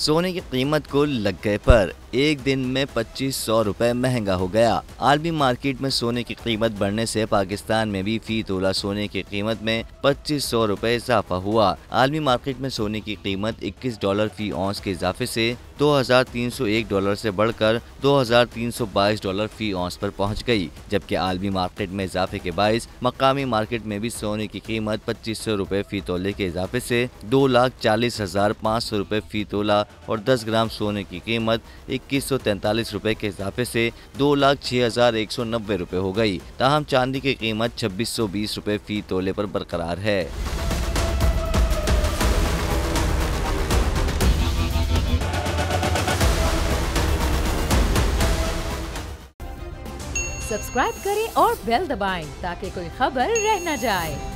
सोने की कीमत को लग गए पर एक दिन में 2500 रुपए महंगा हो गया। आलमी मार्केट में सोने की कीमत बढ़ने से पाकिस्तान में भी फी तोला सोने की कीमत में 2500 रुपए इजाफा हुआ। आलमी मार्केट में सोने की कीमत $21 फी औंस के इजाफे से $2301 से बढ़कर $2322 फी औंस पर पहुंच गई, जबकि आलमी मार्केट में इजाफे के बाइस मकामी मार्केट में भी सोने की कीमत 2500 रुपए फी तोले के इजाफे से 2,40,500 रुपए फी तोला और 10 ग्राम सोने की कीमत 2143 रुपए के इजाफे से 2,06,190 रुपए हो गई। ताहम चांदी की कीमत 2620 रुपए फी तोले पर बरकरार है। सब्सक्राइब करें और बेल दबाएं ताकि कोई खबर रह न जाए।